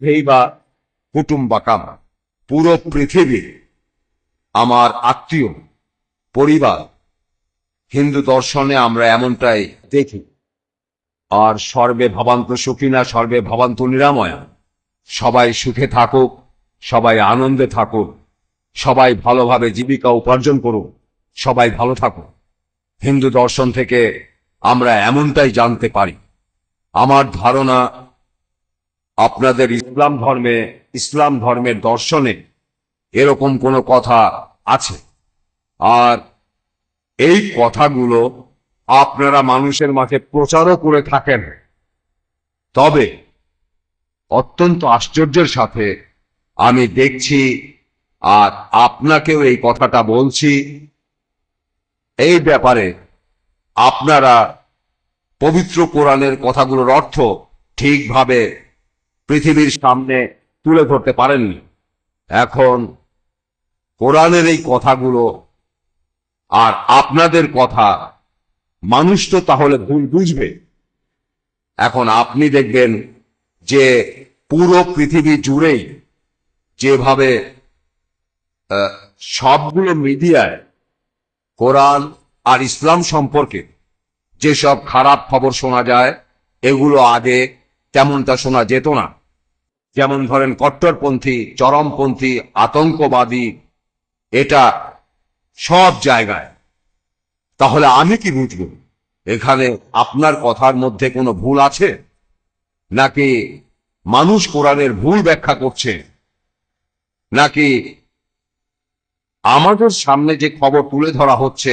এই বা কুটুম্বাকাম, পুরো পৃথিবী আমার আত্মীয়, পরিবার। হিন্দু দর্শনে আমরা এমনটাই দেখি। আর সর্বে ভবান্তু সুখিনা সর্বে ভবান্তু নিরাময়া, সবাই সুখে থাকুক, সবাই আনন্দে থাকুক, সবাই ভালোভাবে জীবিকা উপার্জন করুক, সবাই ভালো থাকুক। হিন্দু দর্শন থেকে আমরা এমনটাই জানতে পারি। আমার ধারণা আপনাদের ইসলাম ধর্মের দর্শনে এরকম কোনো কথা আছে। আর এই কথাগুলো আপনারা মানুষের মাঝে প্রচারও করে থাকেন। তবে অত্যন্ত আশ্চর্যের সাথে আমি দেখছি, আর আপনাকেও এই কথাটা বলছি, এই ব্যাপারে আপনারা পবিত্র কোরআনের কথাগুলোর অর্থ ঠিকভাবে পৃথিবীর সামনে তুলে ধরতে পারেননি। এখন কোরআনের এই কথাগুলো আর আপনাদের কথা মানুষ তো তাহলে ভুল বুঝবে। এখন আপনি দেখবেন যে পুরো পৃথিবী জুড়েই যেভাবে সবগুলো মিডিয়ায় কোরআন আর ইসলাম সম্পর্কে যেসব খারাপ খবর শোনা যায়, এগুলো আগে তেমনটা শোনা যেত না। যেমন ধরেন কট্টরপন্থী, চরমপন্থী, আতঙ্কবাদী, এটা সব জায়গায়। তাহলে আমি কি বুঝব এখানে আপনার কথার মধ্যে কোনো ভুল আছে, নাকি মানুষ কোরআনের ভুল ব্যাখ্যা করছে, নাকি আমাদের সামনে যে খবর তুলে ধরা হচ্ছে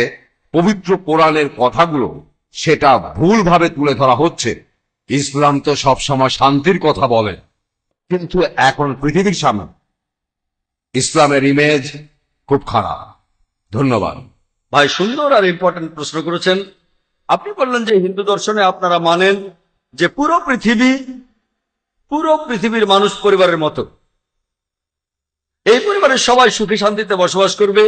পবিত্র কোরআনের কথাগুলো সেটা ভুলভাবে তুলে ধরা হচ্ছে। ইসলাম তো সবসময় শান্তির কথা বলে, কিন্তু এখন পৃথিবীর সামনে ইসলামের ইমেজ খুব খারাপ। ধন্যবাদ ভাই। সুন্দর আর ইম্পর্টেন্ট প্রশ্ন করেছেন। আপনি বললেন যে হিন্দু দর্শনে আপনারা মানেন যে পুরো পৃথিবীর মানুষ পরিবারের মতো। এই পরিবারের সবাই সুখী শান্তিতে বসবাস করবে,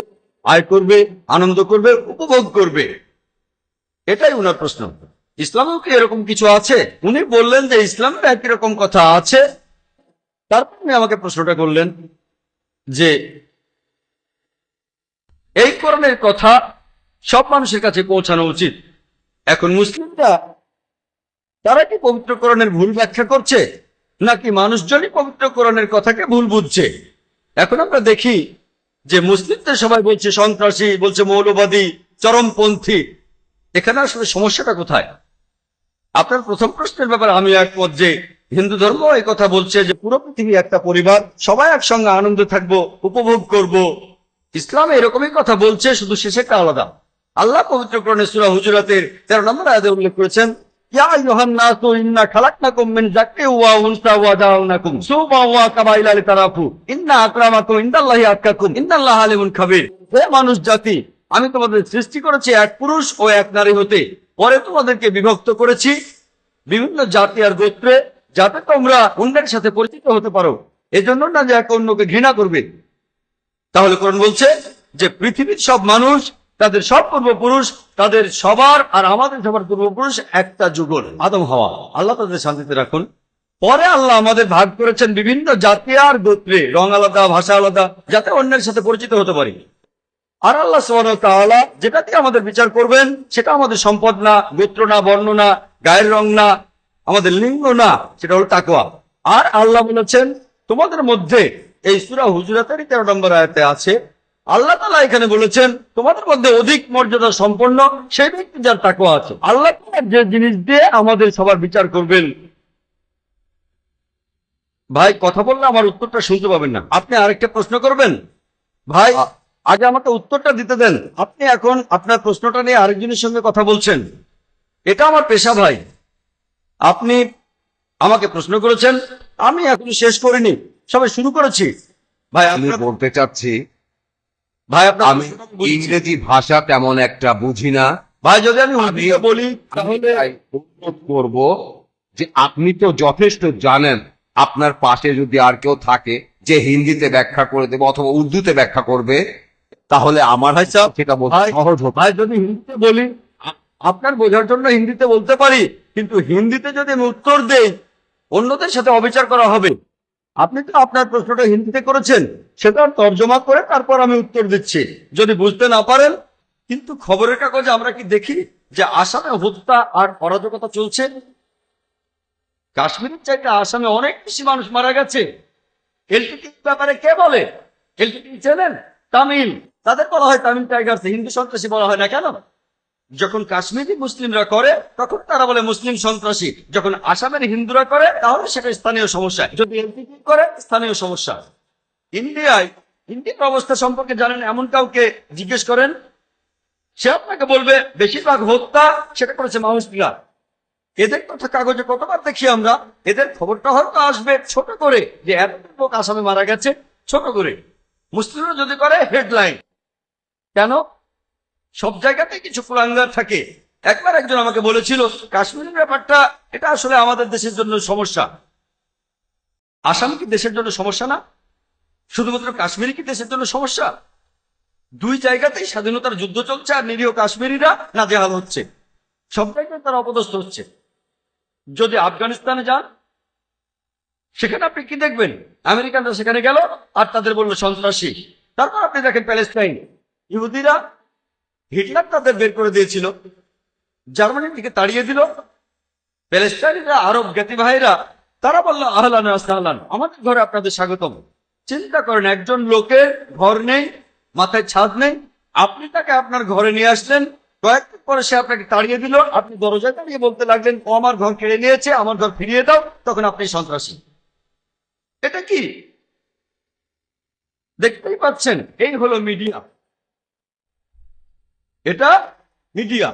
আয় করবে, আনন্দ করবে, উপভোগ করবে। এটাই উনার প্রশ্ন। ইসলামেও কি এরকম কিছু আছে? উনি বললেন যে ইসলামের একই রকম কথা আছে। তারপর উনি আমাকে প্রশ্নটা করলেন যে এই কোরআনের কথা সব মানুষের কাছে পৌঁছানো উচিত। এখন মুসলিমরা তারা কি পবিত্র কোরআনের ভুল ব্যাখ্যা করছে, নাকি মানুষজনই পবিত্র কোরআনের কথাকে ভুল বুঝছে? এখন আমরা দেখি যে মুসলিমদের সবাই বলছে সন্ত্রাসী, বলছে মৌলবাদী, চরমপন্থী। এখানে আসলে সমস্যাটা কোথায়? আপনার প্রথম প্রশ্নের ব্যাপারে আমি একমত যে হিন্দু ধর্ম এই কথা বলছে যে পুরো পৃথিবী একটা পরিবার, সবাই একসঙ্গে আনন্দে থাকবো, উপভোগ করব। ইসলাম এরকমই কথা বলছে, শুধু শেষেরটা আলাদা। আল্লাহ পবিত্র কোরআনে সূরা হুজুরাতের 13 নম্বর আয়াতে উল্লেখ করেছেন, ইয়া আইয়ুহান নাসু ইন্না খালাকনাকুম মিন যাকরিন ওয়া উনসা ওয়া জাআলনাকুম শুবা ওয়া কাবাইলা লিতারাফু ইন্না আকরামাকুম ইনদাল্লাহি আতকাকুম ইন্নাল্লাহা আলিমুন খাবীর। হে মানুষ জাতি, আমি তোমাদের সৃষ্টি করেছি এক পুরুষ ও এক নারী হতে, পরে তোমাদেরকে বিভক্ত করেছি বিভিন্ন জাতি আর গোত্রে, যাতে তোমরা অন্যের সাথে পরিচিত হতে পারো। এজন্য না যে এক অন্যকে ঘৃণা করবে। তাহলে কোরআন বলছে যে পৃথিবীর সব মানুষ, তাদের সব পূর্বপুরুষ, তাদের সবার আর আমাদের সবার পূর্বপুরুষ একটা যুগল, আদম হাওয়া। আল্লাহ তাদের শান্তিতে রাখুন। পরে আল্লাহ আমাদের ভাগ করেছেন বিভিন্ন জাতি আর গোত্রে, রং আলাদা, ভাষা আলাদা, যাতে অন্যের সাথে পরিচিত হতে পারি। আর আল্লাহ সুবহানাহু ওয়া তাআলা যেটাতে আমাদের বিচার করবেন সেটা আমাদের সম্পদ না, গোত্র না, বর্ণ না, গায়ের রং না, আমাদের লিঙ্গ না, সেটা হলো তাকওয়া। আর আল্লাহ বলেছেন তোমাদের মধ্যে, এই সূরা হুজুরাতের 13 নম্বর আয়াতে আছে, আল্লাহ তাআলা এখানে বলেছেন তোমাদের মধ্যে অধিক মর্যাদা সম্পন্ন সেই ব্যক্তি যার তাকওয়া আছে। আল্লাহ তাআলা যে জিনিস দিয়ে আমাদের সবার বিচার করবেন। ভাই কথা বললে আমার উত্তরটা শুনতে পাবেন না, আপনি আরেকটা প্রশ্ন করবেন। ভাই আগে আমাকে উত্তরটা দিতে দেন। আপনি এখন আপনার প্রশ্নটা নিয়ে আরেকজনের সঙ্গে কথা বলছেন, এটা আমার পেশা ভাই। আপনি আমাকে প্রশ্ন করেছেন, আমি এখনো শেষ করিনি, সবাই শুরু করেছি। ভাই আমি বলতে চাচ্ছি, ভাই আপনার আমি ইংরেজি ভাষা তেমন একটা বুঝি না। ভাই যদি আমি উর্দুতে বলি তাহলে অনুরোধ করব যে আপনি তো যথেষ্ট জানেন, আপনার পাশে যদি আর কেউ থাকে যে হিন্দিতে ব্যাখ্যা করে দেবে অথবা উর্দুতে ব্যাখ্যা করবে, তাহলে আমার সেটা সহজ হতো। ভাই যদি হিন্দিতে বলি, আপনার বোঝার জন্য হিন্দিতে বলতে পারি, কিন্তু হিন্দিতে যদি আমি উত্তর দেই অন্যদের সাথে অবিচার করা হবে। আপনি তো আপনার প্রশ্নটা হিন্দিতে করেছেন, সেটা তর্জমা করে তারপর আমি উত্তর দিচ্ছি যদি বুঝতে না পারেন। কিন্তু খবরের কাগজে আমরা কি দেখি যে আসামে হত্যা আর অরাজকতা চলছে? কাশ্মীরের চাইতে আসামে অনেক বেশি মানুষ মারা গেছে। এলটিটির ব্যাপারে কে বলে? এলটিটি চেনেন? তামিল, তাদের বলা হয় তামিল টাইগার্স, হিন্দু সন্ত্রাসী বলা হয় না কেন? যখন কাশ্মীরি মুসলিমরা করে তখন তারা বলে মুসলিম সন্ত্রাসী, যখন আসামের হিন্দুরা করে তাহলে সেটা স্থানীয় সমস্যা, যদি এলটিটি করে স্থানীয় সমস্যা। ইন্ডিয়ার অবস্থা সম্পর্কে জানেন এমন কাউকে জিজ্ঞেস করেন, সে আপনাকে বলবে বেশিরভাগ হত্যা সেটা করেছে মাউসরা। এদের কথা কাগজে কতবার দেখি আমরা, এদের খবরটা হয়তো আসবে ছোট করে যে এত লোক আসামে মারা গেছে, ছোট করে। মুসলিমরা যদি করে হেডলাইন। কেন? সব জায়গাতে কিছু কুলাঙ্গার থাকে। একবার একজন আমাকে বলেছিল কাশ্মীরের ব্যাপারটা এটা আসলে আমাদের দেশের জন্য সমস্যা। আসাম কি দেশের জন্য সমস্যা না? শুধুমাত্র কাশ্মীর কি দেশের জন্য সমস্যা? দুই জায়গাতেই স্বাধীনতার যুদ্ধ চলছে আর নিরীহ কাশ্মীরিরা নাজেহাল হচ্ছে, সব জায়গায় তারা অপদস্থ হচ্ছে। যদি আফগানিস্তানে যান সেখানে আপনি কি দেখবেন? আমেরিকানরা সেখানে গেল আর তাদের বললো সন্ত্রাসী। তারপর আপনি দেখেন প্যালেস্টাইন, ইহুদিরা, হিটলার তাদের বের করে দিয়েছিল, জার্মানির দিকে তাড়িয়ে দিল। প্যালেস্টাইনিরা, আরব জ্ঞাতি ভাইরা, তারা বললো আহলান ওয়া সাহলান, আমাদের ঘরে আপনাদের স্বাগতম। চিন্তা করেন, একজন লোকের ঘর নেই, মাথায় ছাদ নেই, আপনি তাকে আপনার ঘরে নিয়ে আসলেন, কয়েকদিন পরে সে আপনাকে তাড়িয়ে দিল, আপনি দরজায় দাঁড়িয়ে বলতে লাগলেন ও আমার ঘর কেড়ে নিয়েছে, আমার ঘর ফিরিয়ে দাও, তখন আপনি সন্ত্রাসী। এটা কি? দেখতেই পাচ্ছেন, এই হলো মিডিয়া, এটা মিডিয়া।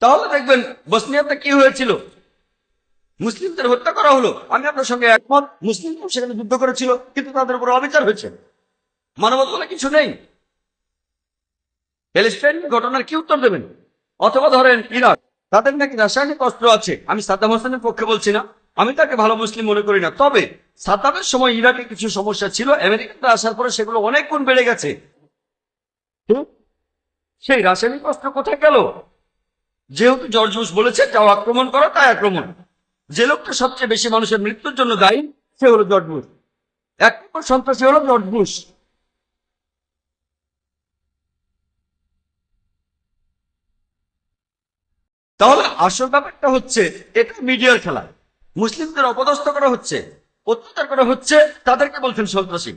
তাহলে দেখবেন বসনিয়াতে কি হয়েছিল, মুসলিমদের হত্যা করা হলো। আমি আপনার সঙ্গে একমত, মুসলিমরা সেখানে যুদ্ধ করেছিল, কিন্তু তাদের উপর অবিচার হয়েছে, মানবতা বলে কিছু নেই। প্যালেস্টাইন ঘটনার কি উত্তর দেবেন? অথবা ধরেন ইরাক, তাদের নাকি রাসায়নিক অস্ত্র আছে। আমি সাদ্দাম হোসেনের পক্ষে বলছি না, আমি তাকে ভালো মুসলিম মনে করি না, তবে সাদ্দামের সময় ইরাকে কিছু সমস্যা ছিল, আমেরিকানরা আসার পরে সেগুলো অনেক গুণ বেড়ে গেছে। সেই রাসায়নিক অস্ত্র কোথায় গেল? যেহেতু জর্জ বুশ বলেছে যাও আক্রমণ করো, তাই আক্রমণ। যে লোকটা সবচেয়ে বেশি মানুষের মৃত্যুর জন্য দায়ী সে হলো জর্জ বুশ, এক নম্বর সন্ত্রাসী হলো জর্জ বুশ। তাহলে আসল ব্যাপারটা হচ্ছে এটা মিডিয়ার খেলা। মুসলিমদের অপদস্থ করা হচ্ছে, অত্যাচার করা হচ্ছে, তাদেরকে বলছেন সন্ত্রাসী।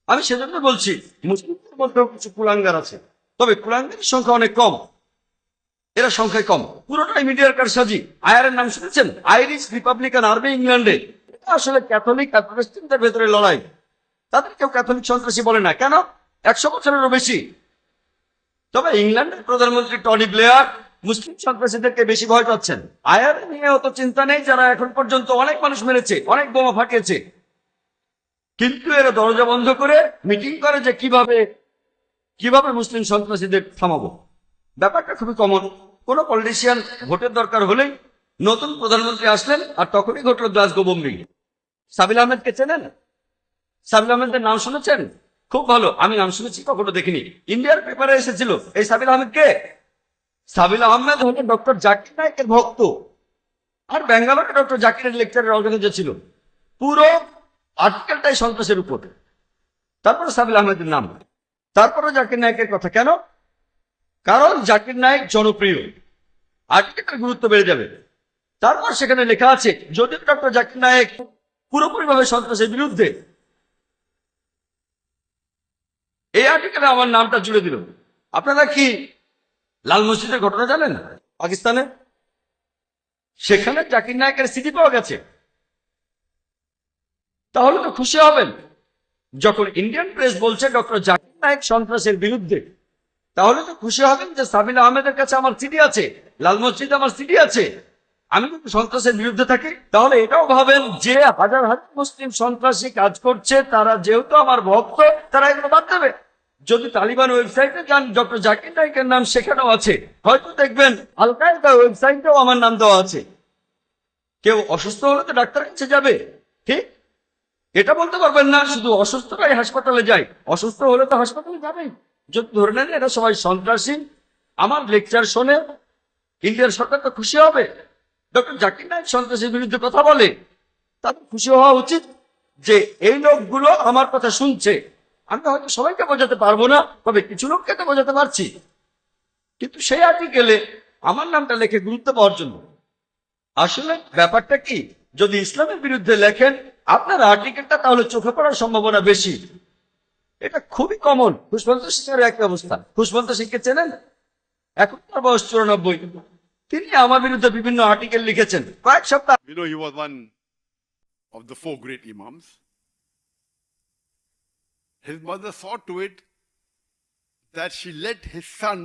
আমি সেজন্য বলছি মুসলিমদের মধ্যেও কিছু কুলাঙ্গার আছে, তবে কুলাঙ্গারের সংখ্যা অনেক কম, এরা সংখ্যায় কম, পুরোটাই মিডিয়ার কারসাজি। আয়ারের নাম শুনেছেন? আইরিশ রিপাবলিকান আর্মি ইংল্যান্ডে। এটা আসলে ক্যাথলিক আর প্রটেস্ট্যান্টদের ভেতরে লড়াই। তাদের কেউ ক্যাথলিক সন্ত্রাসী বলে না, কেন? 100 বছরেরও বেশি। তবে ইংল্যান্ডের প্রধানমন্ত্রী টনি ব্লেয়ার মুসলিম সন্ত্রাসীদেরকে বেশি ভয় পাচ্ছেন। আয়ার নিয়ে অত চিন্তা নেই, যারা এখন পর্যন্ত অনেক মানুষ মেরেছে, অনেক বোমা ফাটিয়েছে, কিন্তু এরা দরজা বন্ধ করে মিটিং করে যে কিভাবে কিভাবে মুসলিম সন্ত্রাসীদের থামাবো। ব্যাপারটা খুবই কমন। কোন পলিটিশিয়ান ভোটের দরকার হলেই নতুন প্রধানমন্ত্রী আসলেন আর তখনই ঘটল গ্লাসগো বোম্বিং। সাবিল আহমেদকে চেনেন? সাবিল আহমেদের নাম শুনেছেন? খুব ভালো, আমি নাম শুনেছি, কখনো দেখিনি। ইন্ডিয়ার পেপারে এসেছিল। এই সাবিল আহমেদ কে? সাবিল আহমেদ হলেন ডক্টর জাকির নায়েকের ভক্ত, আর ব্যাঙ্গালোরে ডক্টর জাকিরের লেকচারের অর্গানাইজার ছিল। পুরো আর্টিকেলটাই সন্ত্রাসের উপর। তারপরে সাবিল আহমেদের নাম, তারপরে জাকির নায়েকের কথা। কেন? কারণ জাকির নায়েক জনপ্রিয়, আর্টিকেলের গুরুত্ব বেড়ে যাবে। তারপর সেখানে লেখা আছে যদি ডক্টর জাকির নায়েক পুরোপুরিভাবে সন্ত্রাসের বিরুদ্ধে, এই আর্টিকেলে আমার নামটা জুড়ে দিল। আপনারা কি লাল মসজিদের ঘটনা জানেন পাকিস্তানে? সেখানে জাকির নায়েকের সিডি পাওয়া গেছে। তাহলে তো খুশি হবেন। যখন ইন্ডিয়ান প্রেস বলছে ডক্টর জাকির নায়েক সন্ত্রাসের বিরুদ্ধে, তাহলে তো খুশি হবেন যে সাবিল আহমেদের কাছে আমার সিডি আছে, লাল মসজিদে আমার সিডি আছে। আমি যদি সন্ত্রাসের বিরুদ্ধে থাকি তাহলে এটাও ভাবেন যে হাজার হাজার মুসলিম সন্ত্রাসী কাজ করছে, তারা যেহেতু আমার ভক্ত, তারা এগুলো বাদ দেবে। যদি তালিবান ওয়েবসাইটে যান ডক্টর জাকির নায়েকের নাম সেখানেও আছে, হয়তো দেখবেন আল কায়েদা ওয়েবসাইটেও আমার নাম দেওয়া আছে। কেউ অসুস্থ হলে তো ডাক্তারের কাছে যাবে, ঠিক? এটা বলতে পারবেন না শুধু অসুস্থরাই হাসপাতালে যায়, অসুস্থ হলে তো হাসপাতালে যাবেই। যদি ধরে নেন এরা সবাই সন্ত্রাসী, আমার লেকচার শোনে, ইন্ডিয়ার সরকার তো খুশি হবে। ডক্টর জাকির নায়েক সন্ত্রাসীর বিরুদ্ধে কথা বলে, তাদের খুশি হওয়া উচিত। যে এই লোকগুলো আমার কথা শুনছে। আমি হয়তো সবাইকে বোঝাতে পারবো না, তবে কিছু লোককে তো বোঝাতে পারছি। কিন্তু সেই আর্টিকেলে আমার নামটা লেখে গুরুত্ব পাওয়ার জন্য। আসলে ব্যাপারটা কি, যদি ইসলামের বিরুদ্ধে লেখেন আপনার আর্টিকেলটা, তাহলে চোখে পড়ার সম্ভাবনা বেশি। এটা খুবই কমন। খুশবন্ত সিংহের একই অবস্থা। খুশবন্ত সিংকে চেনেন? এখন তার বয়স 94। তিনি আমার বিরুদ্ধে বিভিন্ন আর্টিকেল লিখেছেন কয়েক সপ্তাহ। You know, he was one of the four great Imams. His mother saw to it that she let his son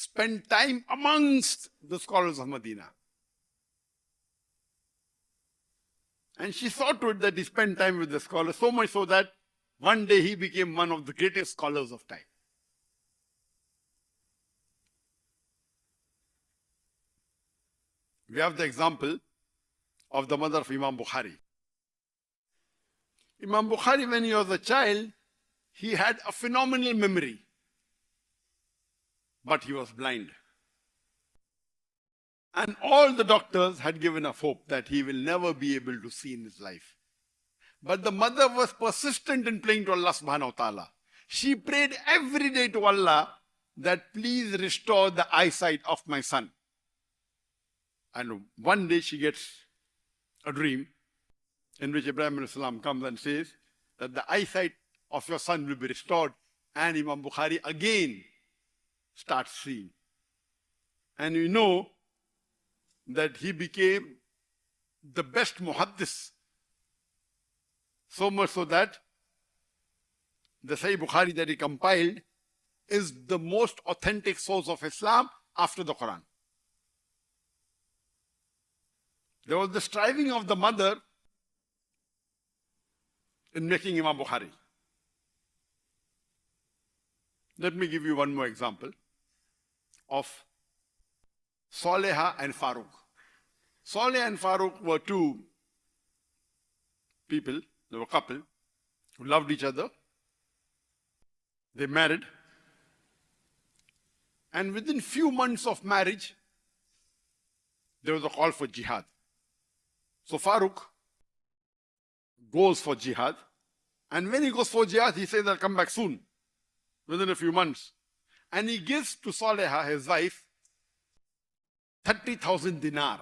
spend time amongst the scholars of Medina. And she saw to it that he spent time with the scholars, so much so that one day he became one of the greatest scholars of time. We have the example of the mother of Imam Bukhari. Imam Bukhari, when he was a child, he had a phenomenal memory, but he was blind. And all the doctors had given up hope that he will never be able to see in his life. But the mother was persistent in praying to Allah subhanahu wa ta'ala. She prayed every day to Allah that please restore the eyesight of my son. And one day she gets a dream in which Ibrahim alayhi salam comes and says that the eyesight of your son will be restored, and Imam Bukhari again starts seeing. And we know that he became the best muhaddis, so much so that the Sahih Bukhari that he compiled is the most authentic source of Islam after the Quran. There was the striving of the mother in making Imam Bukhari. Let me give you one more example of Saleha and Farooq. Saleh and Farooq were two people, they were a couple who loved each other. They married. And within few months of marriage, there was a call for jihad. So Farooq goes for jihad. And when he goes for jihad, he says, I'll come back soon, within a few months. And he gives to Saleha, his wife, 30,000 dinar.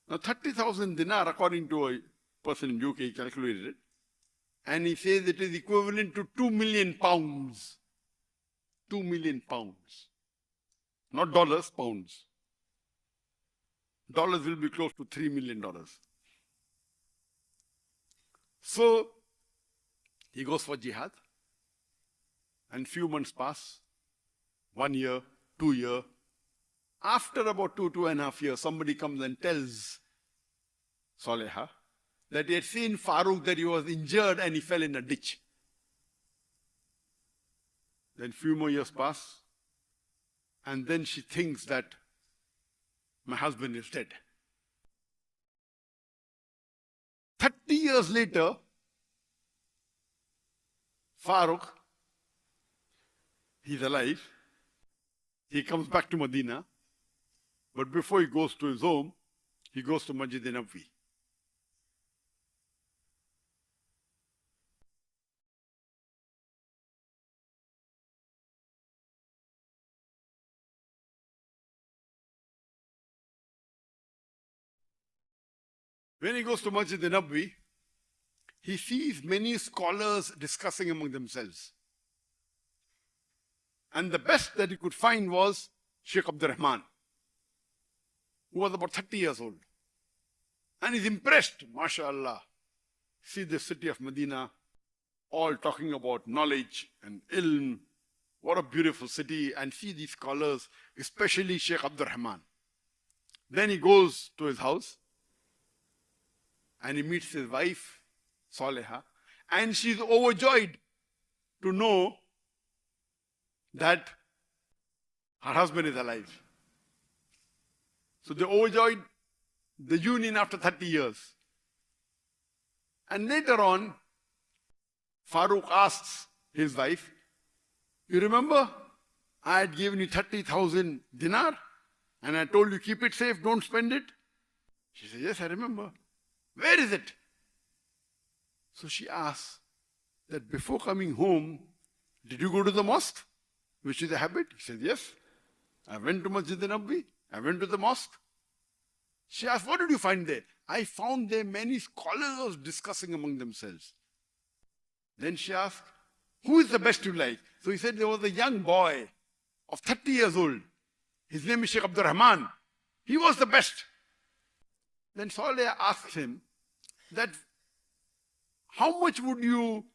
Now 30,000 dinar, according to a person in UK, he calculated it. And he says it is equivalent to 2 million pounds. 2 million pounds. Not dollars, pounds. Dollars will be close to $3 million. So he goes for jihad. And few months pass. 1 year, 2 years. After about 2.5 years, somebody comes and tells Saleha that he had seen Farooq that he was injured and he fell in a ditch. Then few more years pass, and then she thinks that my husband is dead. 30 years later, Farooq, he's alive. He comes back to Medina, but before he goes to his home, he goes to Masjid Nabawi. When he goes to Masjid Nabawi, he sees many scholars discussing among themselves. And the best that he could find was Sheikh Abdul Rahman, who was about 30 years old. And he's impressed, mashallah. See the city of Medina, all talking about knowledge and ilm. What a beautiful city. And see these scholars, especially Sheikh Abdul Rahman. Then he goes to his house and he meets his wife, Saleha, and she's overjoyed to know that her husband is alive. So they overjoyed the union after 30 years. And later on, Farooq asks his wife, you remember I had given you 30,000 dinar and I told you keep it safe, don't spend it? She says, yes, I remember. Where is it? So she asked that before coming home, did you go to the mosque? Which is a habit? He said, yes. I went to Masjid Nabawi. I went to the mosque. She asked, what did you find there? I found there many scholars discussing among themselves. Then she asked, who is the best you like? So he said there was a young boy of 30 years old. His name is Sheikh Abdul Rahman. He was the best. Then Saleh asked him that how much would you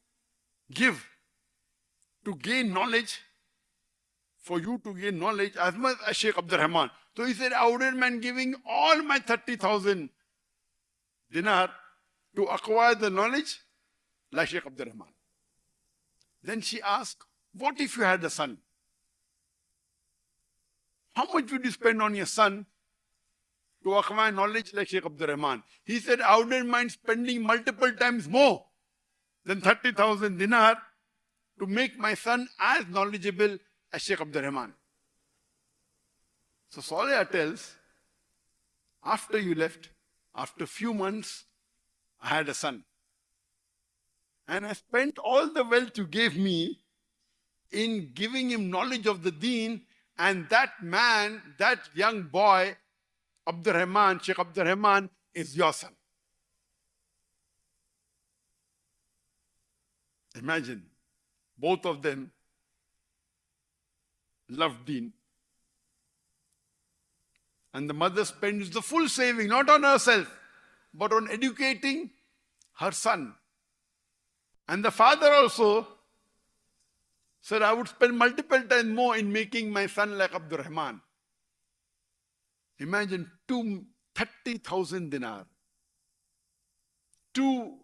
give to gain knowledge, for you to gain knowledge as much as Sheikh Abdul Rahman? So he said, I wouldn't mind giving all my 30,000 dinar to acquire the knowledge like Sheikh Abdul Rahman. Then she asked, what if you had a son? How much would you spend on your son to acquire knowledge like Sheikh Abdul Rahman? He said, I wouldn't mind spending multiple times more than 30,000 dinar to make my son as knowledgeable as Sheikh Abdul Rahman. So Saleh tells, after you left, after a few months, I had a son. And I spent all the wealth you gave me in giving him knowledge of the deen, and that man, that young boy, Abdul Rahman, Sheikh Abdul Rahman, is your son. Imagine, both of them loved deen. And the mother spends the full saving, not on herself, but on educating her son. And the father also said, I would spend multiple times more in making my son like Abdul Rahman. Imagine 30,000 dinar, 2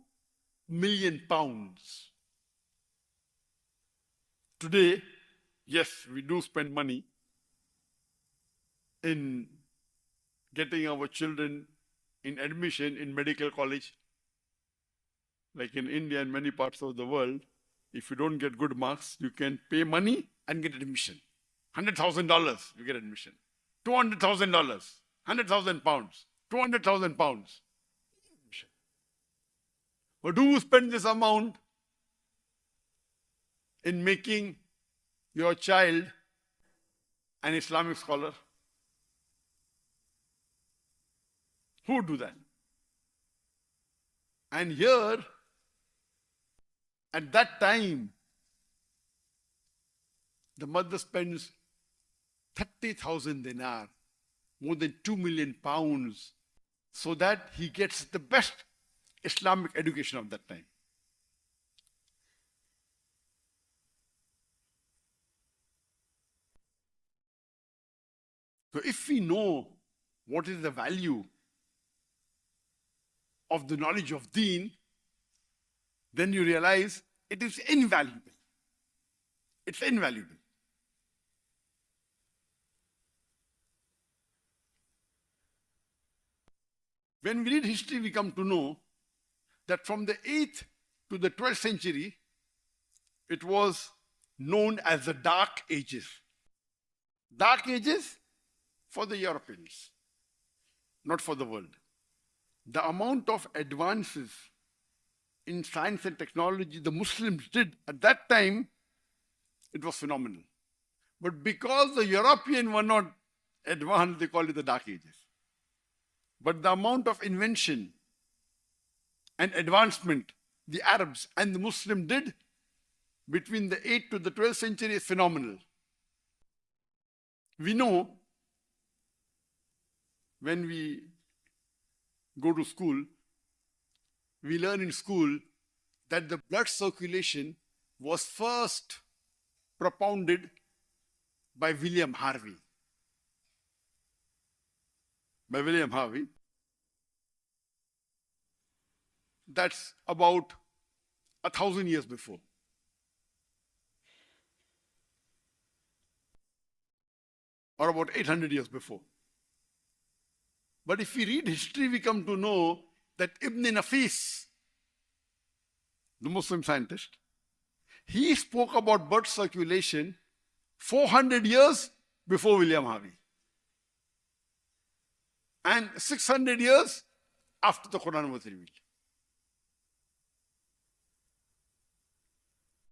million pounds. Today, yes, we do spend money in getting our children in admission in medical college. Like in India and many parts of the world, if you don't get good marks, you can pay money and get admission. $100,000, you get admission. $200,000, 100,000 pounds, 200,000 pounds. But who spend this amount in making your child an Islamic scholar? Who do that? And here, at that time, the mother spends 30,000 dinar, more than 2 million pounds, so that he gets the best Islamic education of that time. So if we know what is the value of the knowledge of deen, then you realize it is invaluable. It's invaluable. When we read history, we come to know that from the 8th to the 12th century, it was known as the Dark Ages. Dark Ages for the Europeans, not for the world. The amount of advances in science and technology the Muslims did at that time, it was phenomenal. But because the Europeans were not advanced, they call it the Dark Ages. But the amount of invention and advancement the Arabs and the Muslims did between the 8th to the 12th century is phenomenal. We know when we go to school, we learn in school that the blood circulation was first propounded by William Harvey. By William Harvey. That's about 1,000 years before. Or about 800 years before. But if we read history, we come to know that Ibn Nafis, the Muslim scientist, he spoke about blood circulation 400 years before William Harvey. And 600 years after the Quran was revealed.